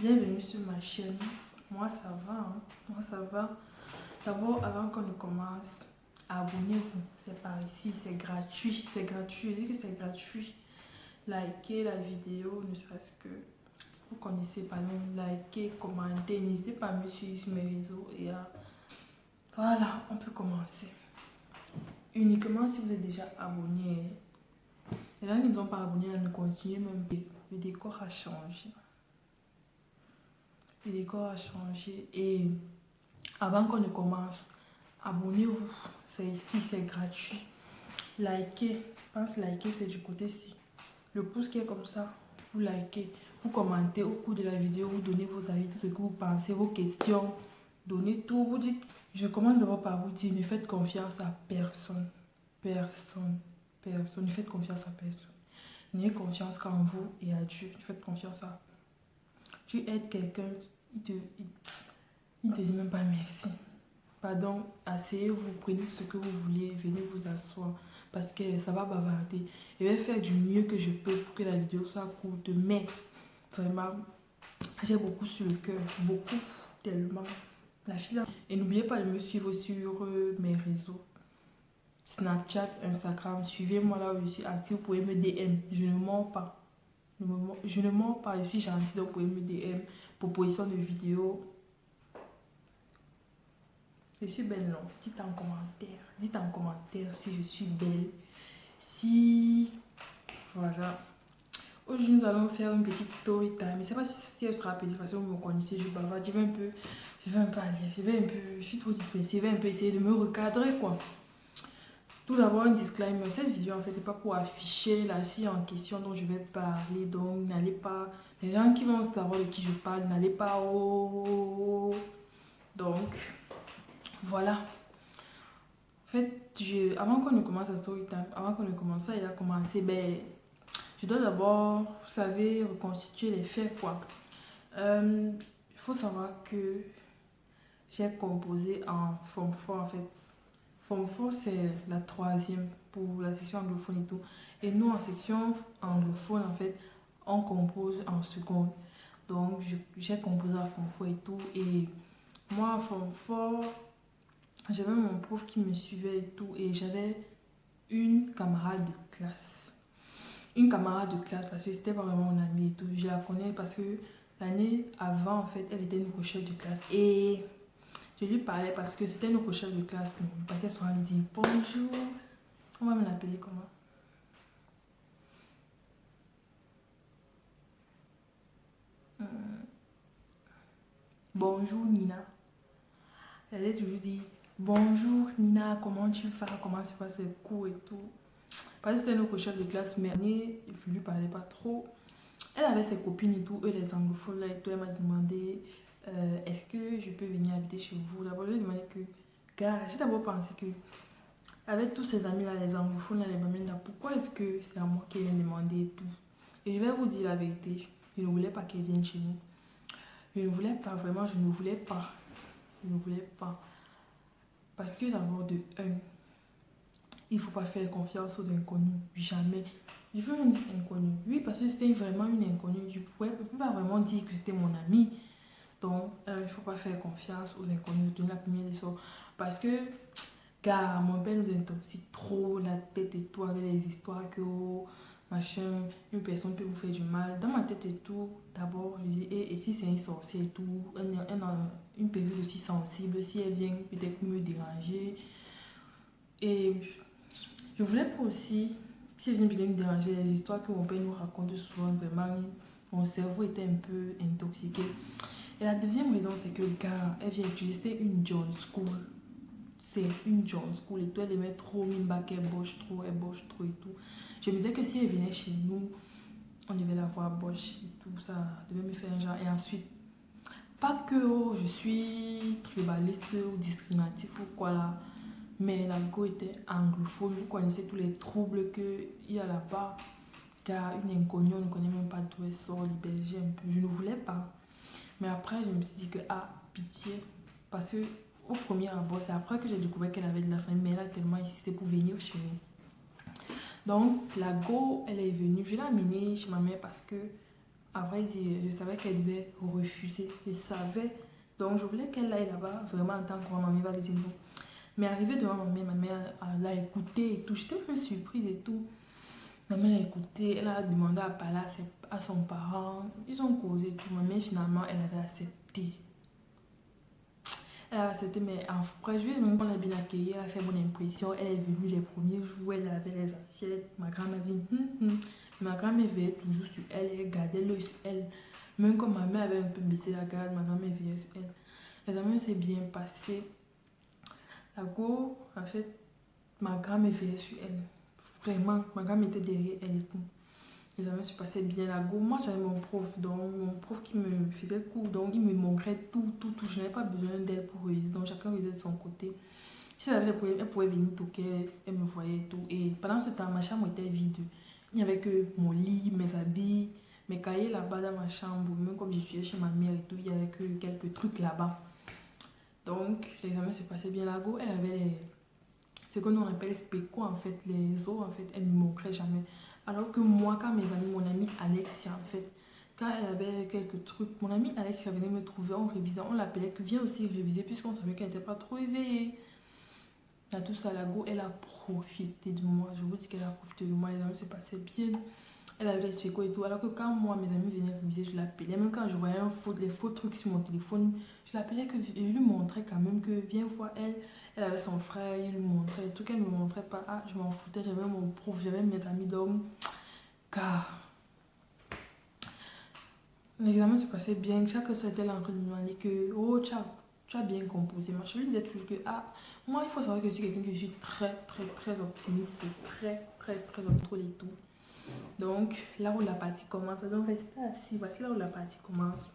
Bienvenue sur ma chaîne. Moi ça va, hein. Moi ça va. D'abord, avant qu'on ne commence, abonnez-vous. C'est par ici, c'est gratuit. C'est gratuit. Je dis que c'est gratuit. Likez la vidéo, ne serait-ce que vous connaissez pas, donc likez, commentez. N'hésitez pas à me suivre sur mes réseaux. Voilà, on peut commencer. Uniquement si vous êtes déjà abonné. Les gens qui ne sont pas abonnés, ne continuez même pas. Le décor a changé. Le décor a changé et avant qu'on ne commence, abonnez-vous. C'est ici, c'est gratuit. Likez. Je pense liker, c'est du côté-ci. Le pouce qui est comme ça, vous likez. Vous commentez au cours de la vidéo, vous donnez vos avis, tout ce que vous pensez, vos questions. Donnez tout. Vous dites. Je commence d'abord par vous dire, ne faites confiance à personne. Personne. Personne. Ne faites confiance à personne. N'ayez confiance qu'en vous et à Dieu. Ne faites confiance à. Tu aides quelqu'un, il te dit même pas merci. Pardon, asseyez-vous, prenez ce que vous voulez, venez vous asseoir parce que ça va bavarder. Je vais faire du mieux que je peux pour que la vidéo soit courte, mais vraiment, j'ai beaucoup sur le cœur, beaucoup, tellement. La fille. Et n'oubliez pas de me suivre sur mes réseaux. Snapchat, Instagram, suivez-moi là où je suis active, vous pouvez me DM, je ne mens pas. Je ne mens pas, je suis gentille, donc vous pouvez me DM, proposition de vidéos. Je suis belle, non? Dites en commentaire. Dites en commentaire si je suis belle. Si... Voilà. Aujourd'hui, nous allons faire une petite story time. Je ne sais pas si elle sera petite parce que vous me connaissez, je bavarde. Je vais un peu aller. Je suis trop dispersée. Je vais un peu essayer de me recadrer, quoi. Tout d'abord, un disclaimer. Cette vidéo, en fait, c'est pas pour afficher la fille en question dont je vais parler. Donc, n'allez pas... Les gens qui vont savoir de qui je parle, n'allez pas au... Donc... Voilà. En fait, avant qu'on ne commence à story time, avant qu'on ne commence à y a commencé, je dois d'abord, vous savez, reconstituer les faits, quoi. Il faut savoir que j'ai composé en forme 4, en fait. Forme 4, c'est la troisième pour la section anglophone et tout. Et nous, en section anglophone, en fait, on compose en seconde. Donc, j'ai composé en forme 4 et tout. Et moi, en forme 4... J'avais mon prof qui me suivait et tout, et j'avais une camarade de classe. Une camarade de classe, parce que c'était pas vraiment mon amie et tout. Je la connais parce que l'année avant, en fait, elle était notre chef de classe. Et je lui parlais parce que c'était notre chef de classe. Donc, on partait sur lui dire bonjour. On va me l'appeler comment? Bonjour Nina. Elle allait toujours dire bonjour Nina, comment tu vas? Comment se passe les cours et tout. Parce que c'était notre chef de classe, mais je lui parlais pas trop. Elle avait ses copines et tout, eux les anglophones là et tout. Elle m'a demandé est-ce que je peux venir habiter chez vous. D'abord, je lui ai demandé que, gars, j'ai d'abord pensé que, avec tous ces amis là, les anglophones là, les mamans là, pourquoi est-ce que c'est à moi qu'elle vient demander et tout. Et je vais vous dire la vérité, je ne voulais pas qu'elle vienne chez nous. Je ne voulais pas, vraiment, je ne voulais pas. Je ne voulais pas. Parce que d'abord, de un, il ne faut pas faire confiance aux inconnus, jamais. Je veux une inconnue. Oui, parce que c'était vraiment une inconnue. Je ne pouvais pas vraiment dire que c'était mon ami. Donc, il ne faut pas faire confiance aux inconnus. Donner la première leçon. Parce que, car mon père nous intoxique trop la tête et tout avec les histoires que, oh, machin, une personne peut vous faire du mal. Dans ma tête et tout, d'abord, je dis, et si c'est une sorcière et tout, une période aussi sensible, si elle vient peut-être me déranger. Et je voulais pas aussi, si elle vient peut-être me déranger, les histoires que mon père nous raconte souvent, vraiment, mon cerveau était un peu intoxiqué. Et la deuxième raison, c'est que, gars, elle vient utiliser une John School. C'est une John School et tout, elle aimait trop Mimba, qu'elle bosse trop et tout. Je me disais que si elle venait chez nous, on devait la voir boche et tout, ça devait me faire un genre. Et ensuite, pas que oh, je suis tribaliste ou discriminatif ou quoi là, mais la go était anglophone, vous connaissez tous les troubles qu'il y a là-bas. Car une inconnue, on ne connaît même pas d'où elle sort, l'héberger un peu. Je ne voulais pas. Mais après, je me suis dit que, ah, pitié. Parce que au premier abord, c'est après que j'ai découvert qu'elle avait de la famille, mais elle a tellement insisté pour venir chez nous. Donc, la go, elle est venue. Je l'ai amenée chez ma mère parce que À vrai dire, je savais qu'elle devait refuser. Je savais. Donc, je voulais qu'elle aille là-bas, vraiment en tant que maman va lui dire non. Mais arrivée devant ma mère l'a écouté et tout. J'étais même surprise et tout. Ma mère a écouté, elle a demandé à parler à son parent. Ils ont causé et tout. Ma mère, finalement, elle avait accepté. Elle a accepté, mais après, je lui ai demandé, on l'a bien accueillie, elle a fait bonne impression. Elle est venue les premiers jours, elle avait les assiettes. Ma grand m'a dit, Ma grand-mère veillait toujours sur elle, elle gardait l'œil sur elle. Même quand ma mère avait un peu baissé la garde, ma grand-mère veillait sur elle. L'examen s'est bien passé. La go, en fait, ma grand-mère veillait sur elle. Vraiment, ma grand-mère était derrière elle et tout. L'examen se passait bien. La go, moi j'avais mon prof qui me faisait cours, donc il me montrait tout. Je n'avais pas besoin d'elle pour réviser, donc chacun révisait de son côté. Si elle avait des problèmes, elle pouvait venir toquer, elle me voyait et tout. Et pendant ce temps, ma chambre était vide. Il n'y avait que mon lit, mes habits, mes cahiers là-bas dans ma chambre. Même comme j'étudiais chez ma mère et tout, il n'y avait que quelques trucs là-bas. Donc, l'examen se passait bien. La go, elle avait ce que l'on appelle spéco en fait. Les os, en fait, elle ne manquerait jamais. Alors que moi, quand mes amis, mon ami Alexia, en fait, quand elle avait quelques trucs, mon ami Alexia venait me trouver en révisant. On l'appelait que viens aussi réviser, puisqu'on savait qu'elle n'était pas trop éveillée. Dans tout ça, la go, elle a profité de moi. Je vous dis qu'elle a profité de moi. Les amis se passaient bien. Elle avait les spéco et tout. Alors que quand moi, mes amis venaient réviser, je l'appelais. Même quand je voyais les faux trucs sur mon téléphone, je l'appelais que je lui montrais quand même que viens voir elle. Elle avait son frère, il lui montrait les trucs qu'elle ne me montrait pas. Ah, je m'en foutais. J'avais mon prof, j'avais mes amis d'hommes. Car l'examen se passait bien. Chaque soir, elle en train de me demander que, oh, tu as bien composé. Moi, je lui disais toujours que, ah, moi, il faut savoir que je suis quelqu'un que je suis très optimiste, très contrôle et tout. Donc, là où la partie commence, donc restez assis, voici là où la partie commence.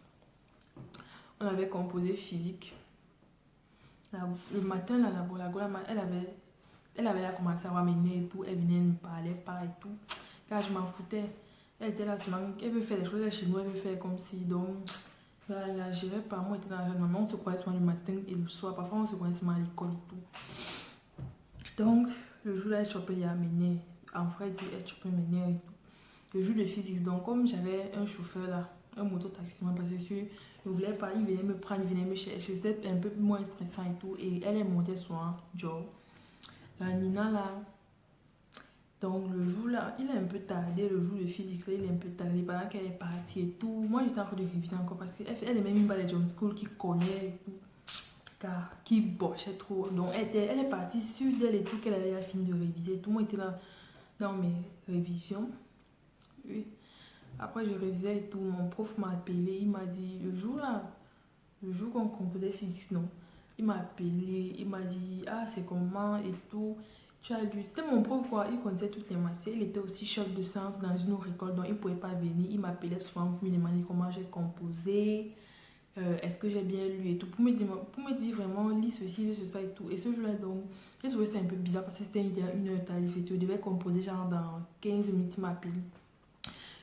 On avait composé physique. Le matin, la go, elle avait commencé à avoir mes nez et tout, elle venait me parler, pas et tout. Car je m'en foutais. Elle était là seulement, elle veut faire des choses chez nous, elle veut faire comme si, donc, la gérer par moi, était dans la jeune maman, on se croisait seulement le matin et le soir, parfois on se croisait seulement à l'école et tout. Donc, le jour là, elle chopait mes nez. En vrai, elle chopait mes nez et tout. Le jour de physique, donc comme j'avais un chauffeur là, un moto-taximan, parce que je ne voulais pas, il venait me prendre, il venait me chercher, c'était un peu moins stressant et tout, et elle est montée sur un job. La Nina là, donc le jour là, il est un peu tardé, le jour de physique là, il est un peu tardé, pendant qu'elle est partie et tout, moi j'étais en train de réviser encore, parce qu'elle est même une balle de John School qui connaît et tout, car qui bochait trop, donc elle est partie sûre d'elle et tout, qu'elle allait finir de réviser, tout le monde était là dans mes révisions, oui. Après, je révisais et tout. Mon prof m'a appelé. Il m'a dit, le jour qu'on composait physique, non. Il m'a appelé. Il m'a dit, ah, c'est comment et tout. Tu as lu. C'était mon prof, quoi. Il connaissait toutes les matières. Il était aussi chef de centre dans une autre école, donc il ne pouvait pas venir. Il m'appelait souvent pour me demander comment j'ai composé. Est-ce que j'ai bien lu et tout. Pour me dire vraiment, lis ceci, lis ceci et tout. Et ce jour-là, donc, j'ai trouvé ça un peu bizarre parce que c'était une heure tarif et tout. Je devais composer genre dans 15 minutes. Il m'a appelé.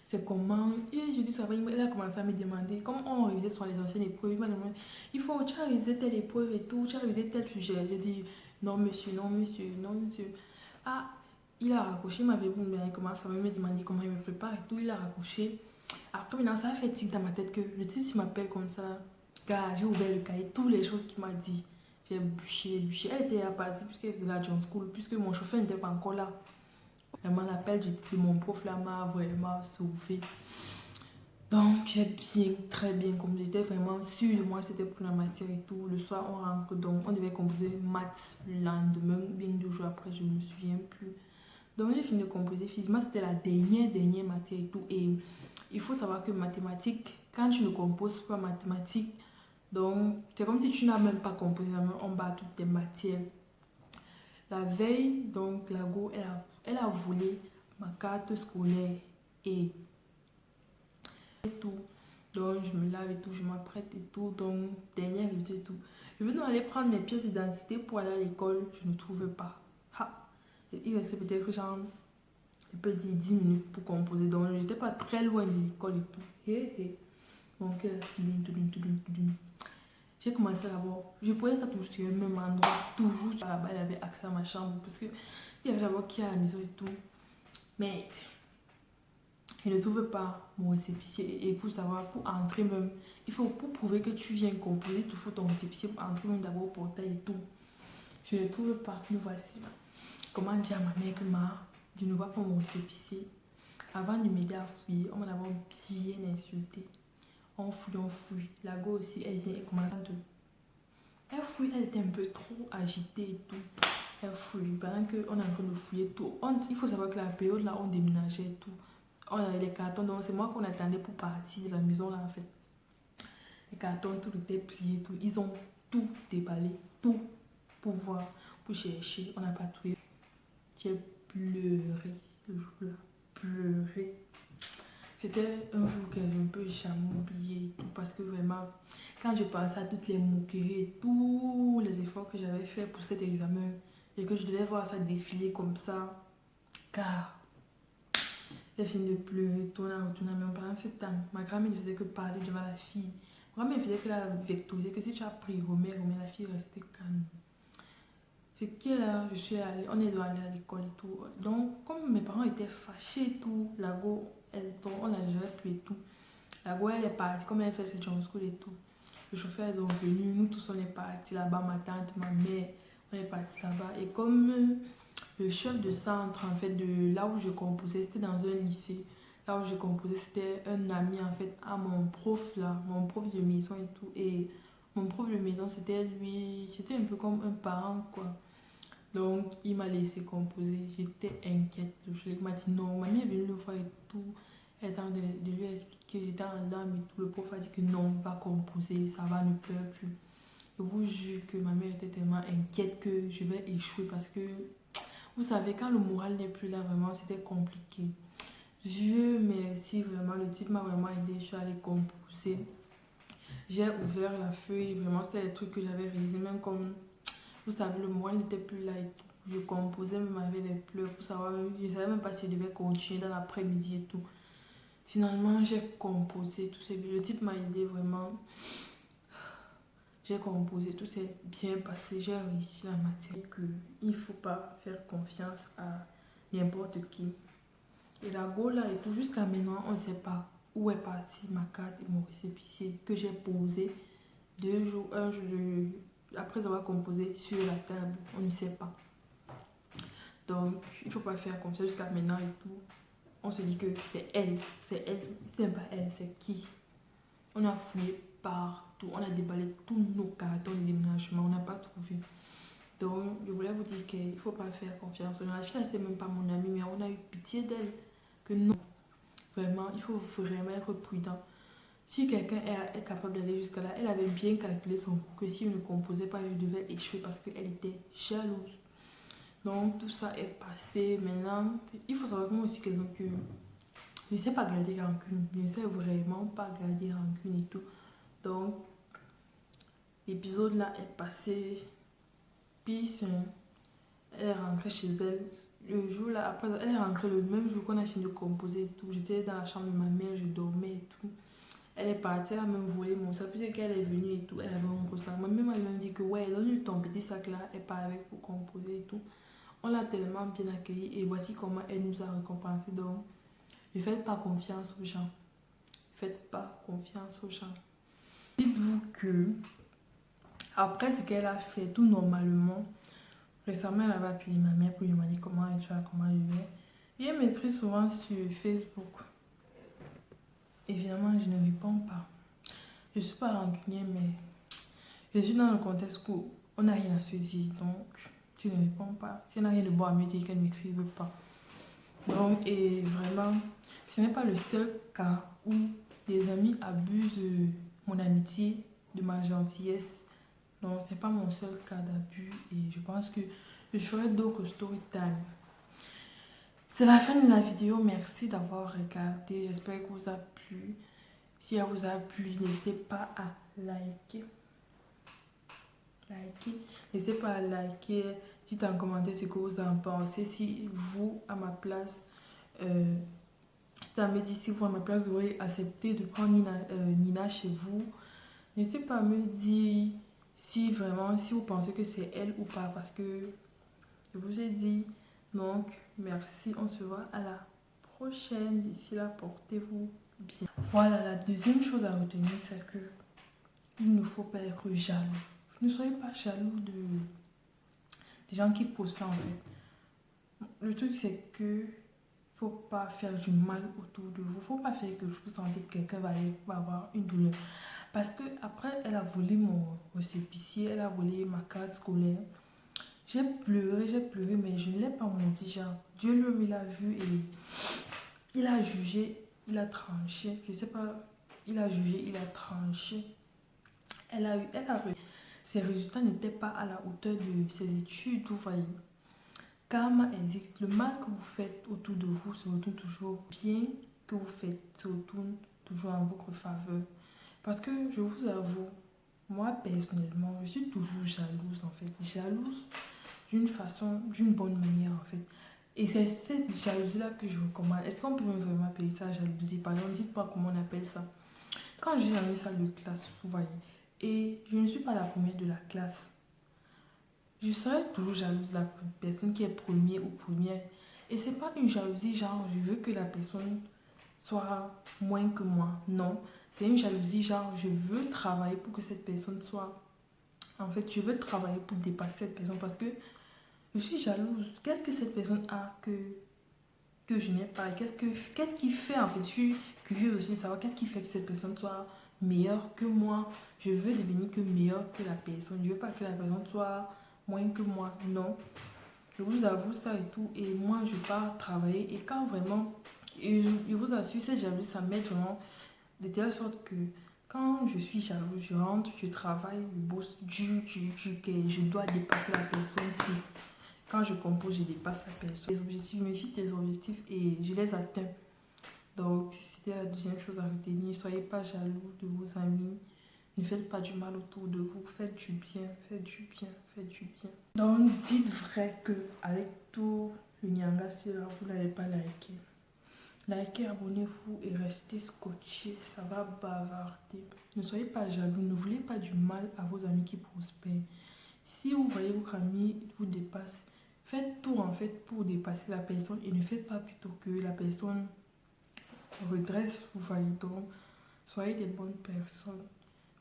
C'est comment. Et je dis ça va, il a commencé à me demander comment on révisait sur les anciennes épreuves. Il m'a demandé, il faut, tu as révisé telle épreuve et tout, tu as révisé tel sujet. J'ai dit, non monsieur, non monsieur, non monsieur. Ah, il a raccroché, il m'avait dit, il commence à me demander comment il me prépare et tout, il a raccroché. Après maintenant, ça a fait tic dans ma tête que le type s'il m'appelle comme ça, gars, j'ai ouvert le cahier, toutes les choses qu'il m'a dit. J'ai bûché. Elle était à partir puisqu'elle faisait la John School, puisque mon chauffeur n'était pas encore là. Vraiment, l'appel de mon prof là m'a vraiment sauvé. Donc, j'ai très bien composé. J'étais vraiment sûre de moi, c'était pour la matière et tout. Le soir, on rentre, donc on devait composer maths le lendemain, bien 2 jours après, je ne me souviens plus. Donc, j'ai fini de composer physiquement, c'était la dernière matière et tout. Et il faut savoir que mathématiques, quand tu ne composes pas mathématiques, donc c'est comme si tu n'as même pas composé en bas toutes tes matières. La veille, donc, la go, elle a volé ma carte scolaire et tout. Donc, je me lave et tout, je m'apprête et tout. Donc, dernière révision et tout. Je veux donc aller prendre mes pièces d'identité pour aller à l'école. Je ne trouve pas. Ha! Il restait peut-être genre, je peux dire 10 minutes pour composer. Donc, je n'étais pas très loin de l'école et tout. Et mon cœur, j'ai commencé à voir. Je pouvais ça toujours sur le même endroit. Toujours là-bas, elle avait accès à ma chambre. Parce que il y avait d'abord qui à la maison et tout. Mais Je ne trouve pas mon récépissé. Et pour savoir, pour entrer même, il faut pour prouver que tu viens composer, il faut ton récépissé pour entrer même d'abord au portail et tout. Je ne trouve pas. Nous voici. Comment dire à ma mère que je ne vois pas mon récépissé. Avant de m'aider à fouiller, on m'a d'abord bien insulté. On fouille. La go aussi, elle vient et commence à te... Elle fouille, elle était un peu trop agitée et tout. Elle fouille. Pendant qu'on est en train de fouiller tout, il faut savoir que la période là, on déménageait et tout. On avait les cartons, donc c'est moi qu'on attendait pour partir de la maison là en fait. Les cartons, tout était plié, tout. Ils ont tout déballé, tout pour voir, pour chercher. On n'a pas trouvé. J'ai pleuré le jour-là. Pleuré. C'était un jour que je ne peux jamais oublier tout parce que vraiment, quand je pensais à toutes les moqueries et tous les efforts que j'avais fait pour cet examen et que je devais voir ça défiler comme ça, car j'ai fini de pleurer, tourner, mais pendant ce temps, ma grand-mère ne faisait que parler devant la fille. Ma grand-mère faisait que la vectoriser, que si tu as pris remets, la fille restait calme. C'est que là, je suis allée, on est allé à l'école et tout. Donc, comme mes parents étaient fâchés et tout, la go, on a géré plus et tout. La go, elle est partie, comme elle fait cette jump school et tout. Le chauffeur est donc venu, nous tous on est partis là-bas, ma tante, ma mère, on est partis là-bas. Et comme le chef de centre, en fait, de là où je composais, c'était dans un lycée. Là où je composais, c'était un ami, en fait, à mon prof, là, mon prof de maison et tout. Et mon prof de maison, c'était lui, c'était un peu comme un parent, quoi. Donc, il m'a laissé composer. J'étais inquiète. Le chef m'a dit non. Ma mère est venue le voir et tout. Elle est en train de lui expliquer. J'étais en larmes et tout. Le prof a dit que non, va composer. Ça va, ne pleure plus. Je vous jure que ma mère était tellement inquiète que je vais échouer parce que, vous savez, quand le moral n'est plus là, vraiment, c'était compliqué. Dieu merci, vraiment. Le type m'a vraiment aidé. Je suis allée composer. J'ai ouvert la feuille. Vraiment, c'était les trucs que j'avais réalisés. Même comme... Vous savez, le moral n'était plus là et tout. Je composais même avec des pleurs pour savoir, je ne savais même pas si je devais continuer dans l'après-midi et tout. Finalement, j'ai composé, tout s'est bien. Le type m'a aidé vraiment. J'ai composé, tout s'est bien passé. J'ai réussi la matière. Il ne faut pas faire confiance à n'importe qui. Et la go là et tout, jusqu'à maintenant, on ne sait pas où est partie ma carte et mon récépissé que j'ai posé 2 jours, un jour après avoir composé sur la table. On ne sait pas. Donc, il ne faut pas faire comme ça jusqu'à maintenant et tout. On se dit que c'est elle, c'est pas elle, c'est qui. On a fouillé partout, on a déballé tous nos cartons de déménagement, on n'a pas trouvé. Donc, je voulais vous dire qu'il ne faut pas faire confiance. La fille, c'était même pas mon amie, mais on a eu pitié d'elle. Que non, vraiment, il faut vraiment être prudent. Si quelqu'un est capable d'aller jusqu'à là, elle avait bien calculé son coût, que si elle ne composait pas, je devais échouer parce qu'elle était jalouse. Donc tout ça est passé. Maintenant, il faut savoir que moi aussi quelqu'un que je ne sais pas garder rancune. Je ne sais vraiment pas garder rancune et tout. Donc l'épisode là est passé. Puis elle est rentrée chez elle. Le jour là, après, elle est rentrée le même jour qu'on a fini de composer et tout. J'étais dans la chambre de ma mère, je dormais et tout. Elle est partie, elle a même volé mon sac. Puis qu'elle est venue et tout, elle avait un gros sac. Moi-même, elle m'a dit que ouais, donne-lui ton petit sac là, elle part avec pour composer et tout. On l'a tellement bien accueilli et voici comment elle nous a récompensé. Donc, ne faites pas confiance aux gens. Faites pas confiance aux gens. Dites-vous que, après ce qu'elle a fait tout normalement, récemment, elle avait appelé ma mère pour lui demander comment elle va, comment elle va. Et elle m'écrit souvent sur Facebook. Évidemment, je ne réponds pas. Je ne suis pas rancunière, mais je suis dans le contexte où on n'a rien à se dire. Donc, je ne réponds pas. Si elle n'a rien de bon à me dire, qu'elle ne m'écrive pas. Donc, et vraiment, ce n'est pas le seul cas où des amis abusent de mon amitié, de ma gentillesse. Donc, ce n'est pas mon seul cas d'abus et je pense que je ferai d'autres story time. C'est la fin de la vidéo. Merci d'avoir regardé. J'espère que vous a plu. Si elle vous a plu, n'hésitez pas à liker. N'hésitez pas à liker. Dites en commentaire ce que vous en pensez. Si vous, à ma place, me dit si vous, à ma place, vous auriez accepté de prendre Nina chez vous. N'hésitez pas à me dire si vraiment, si vous pensez que c'est elle ou pas. Parce que je vous ai dit. Donc, merci. On se voit à la prochaine. prochaine. D'ici là, portez-vous bien. Voilà, la deuxième chose à retenir, c'est que il ne faut pas être jaloux. Ne soyez pas jaloux des gens qui posent ça en fait. Le truc, c'est que faut pas faire du mal autour de vous. Faut pas faire que vous sentez que quelqu'un va avoir une douleur. Parce que après, elle a volé mon récépissé, elle a volé ma carte scolaire. J'ai pleuré, mais je ne l'ai pas menti, genre. Dieu lui, il a vu et il a jugé, il a tranché. Je sais pas, il a jugé, il a tranché. Ses résultats n'étaient pas à la hauteur de ses études, vous voyez. Karma existe. Le mal que vous faites autour de vous se retourne toujours. Bien que vous faites se retourne toujours en votre faveur. Parce que je vous avoue, moi personnellement, je suis toujours jalouse en fait. Jalouse d'une façon, d'une bonne manière en fait. Et c'est cette jalousie-là que je recommande. Est-ce qu'on peut vraiment appeler ça jalousie? Pardon, dites-moi comment on appelle ça. Quand je suis dans une salle de classe, vous voyez, et je ne suis pas la première de la classe, je serai toujours jalouse de la personne qui est première ou première. Et c'est pas une jalousie genre je veux que la personne soit moins que moi. Non, c'est une jalousie genre je veux travailler pour que cette personne soit... En fait, je veux travailler pour dépasser cette personne parce que je suis jalouse. Qu'est-ce que cette personne a que je n'ai pas? Qu'est-ce qui fait en fait? Je suis curieuse aussi de savoir qu'est-ce qui fait que cette personne soit meilleure que moi. Je veux devenir que meilleure que la personne. Je veux pas que la personne soit moins que moi. Non. Je vous avoue ça et tout. Et moi, je pars travailler. Et quand vraiment, et je vous assure, cette jalousie, ça m'aide vraiment de telle sorte que quand je suis jalouse, je rentre, je travaille, je bosse que je dois dépasser la personne. Si quand je compose, je dépasse la personne. Les objectifs, je me fixe des objectifs et je les atteins. Donc, c'était la deuxième chose à retenir. Ne soyez pas jaloux de vos amis. Ne faites pas du mal autour de vous. Faites du bien, faites du bien, faites du bien. Donc, dites vrai que avec tout le nyanga, si là, vous n'avez pas liké. Likez, abonnez-vous et restez scotché. Ça va bavarder. Ne soyez pas jaloux. Ne voulez pas du mal à vos amis qui prospèrent. Si vous voyez votre ami vous dépasse, faites tout en fait pour dépasser la personne et ne faites pas plutôt que la personne redresse. Vous voyez, donc soyez des bonnes personnes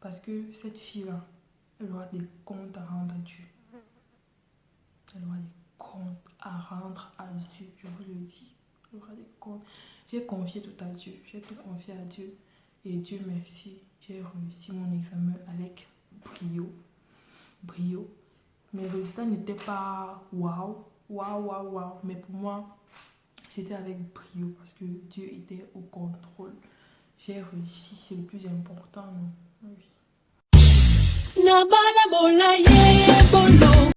parce que cette fille-là, elle aura des comptes à rendre à Dieu. Elle aura des comptes à rendre à Dieu, je vous le dis. Elle aura des comptes. J'ai confié tout à Dieu, j'ai tout confié à Dieu et Dieu merci, j'ai réussi mon examen avec brio. Mes résultats n'étaient pas waouh, mais pour moi, c'était avec brio parce que Dieu était au contrôle. J'ai réussi, c'est le plus important, non? Oui.